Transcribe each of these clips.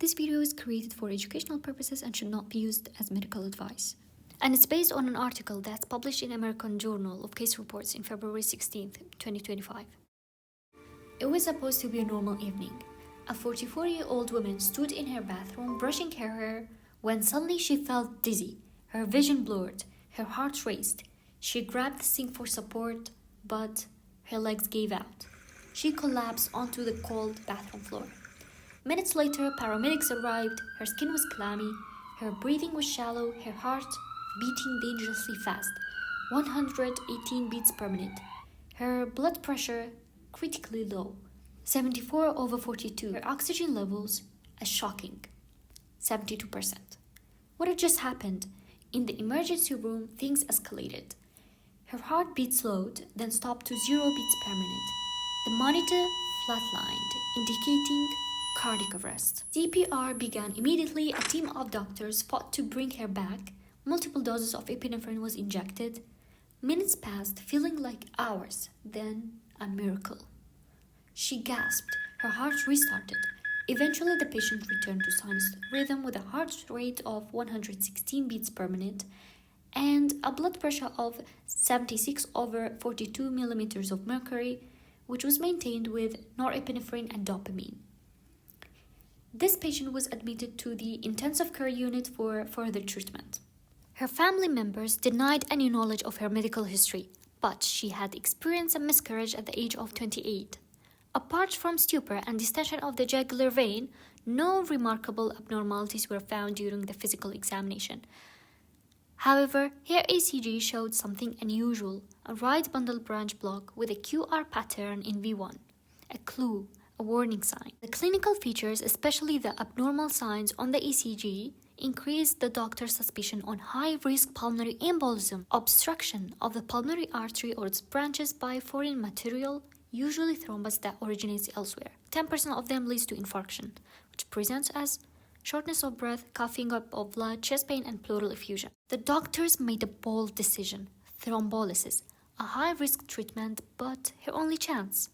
This video is created for educational purposes and should not be used as medical advice. And it's based on an article that's published in American Journal of Case Reports in February 16th, 2025. It was supposed to be a normal evening. A 44-year-old woman stood in her bathroom brushing her hair when suddenly she felt dizzy. Her vision blurred, her heart raced. She grabbed the sink for support, but her legs gave out. She collapsed onto the cold bathroom floor. Minutes later, paramedics arrived. Her skin was clammy, her breathing was shallow, her heart beating dangerously fast, 118 beats per minute. Her blood pressure critically low, 74/42. Her oxygen levels a shocking 72%. What had just happened? In the emergency room, things escalated. Her heartbeat slowed, then stopped to 0 beats per minute. The monitor flatlined, indicating cardiac arrest. CPR began immediately. A team of doctors fought to bring her back. Multiple doses of epinephrine was injected. Minutes passed, feeling like hours. Then a miracle. She gasped. Her heart restarted. Eventually, the patient returned to sinus rhythm with a heart rate of 116 beats per minute and a blood pressure of 76/42 millimeters of mercury, which was maintained with norepinephrine and dopamine. This patient was admitted to the intensive care unit for further treatment. Her family members denied any knowledge of her medical history, but she had experienced a miscarriage at the age of 28. Apart from stupor and distension of the jugular vein, no remarkable abnormalities were found during the physical examination. However, her ECG showed something unusual, a right bundle branch block with a QR pattern in V1, a clue, a warning sign. The clinical features, especially the abnormal signs on the ECG, increased the doctor's suspicion on high-risk pulmonary embolism, obstruction of the pulmonary artery or its branches by foreign material, usually thrombus that originates elsewhere. 10% of them leads to infarction, which presents as shortness of breath, coughing up of blood, chest pain, and pleural effusion. The doctors made a bold decision: thrombolysis, a high-risk treatment, but her only chance.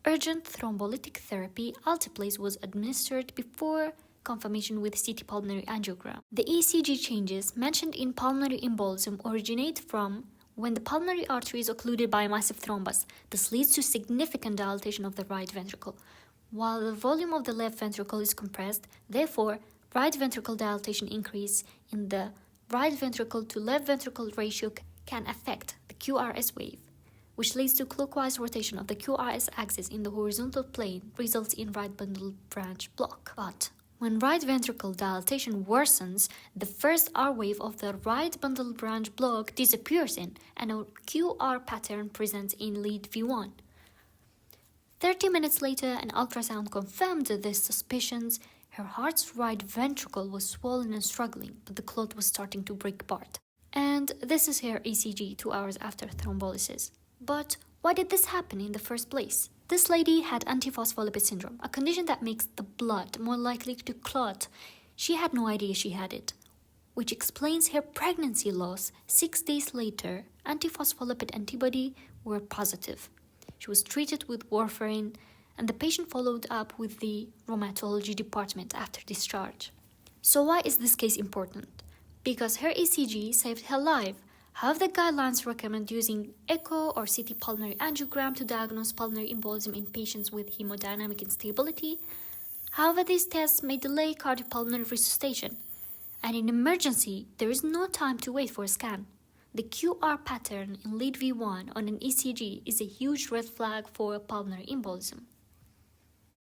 Urgent thrombolytic therapy, alteplase, was administered before confirmation with CT pulmonary angiogram. The ECG changes mentioned in pulmonary embolism originate from when the pulmonary artery is occluded by a massive thrombus. This leads to significant dilatation of the right ventricle, while the volume of the left ventricle is compressed. Therefore, right ventricle dilatation increase in the right ventricle to left ventricle ratio can affect the QRS wave, which leads to clockwise rotation of the QRS axis in the horizontal plane, results in right bundle branch block. But when right ventricle dilatation worsens, the first R wave of the right bundle branch block disappears and a QR pattern presents in lead V1. 30 minutes later, an ultrasound confirmed these suspicions. Her heart's right ventricle was swollen and struggling, but the clot was starting to break apart. And this is her ECG 2 hours after thrombolysis. But why did this happen in the first place? This lady had antiphospholipid syndrome, a condition that makes the blood more likely to clot. She had no idea she had it, which explains her pregnancy loss. 6 days later, antiphospholipid antibodies were positive. She was treated with warfarin, and the patient followed up with the rheumatology department after discharge. So why is this case important? Because her ECG saved her life. However, the guidelines recommend using echo or CT pulmonary angiogram to diagnose pulmonary embolism in patients with hemodynamic instability. However, these tests may delay cardiopulmonary resuscitation. And in emergency, there is no time to wait for a scan. The QR pattern in lead V1 on an ECG is a huge red flag for pulmonary embolism.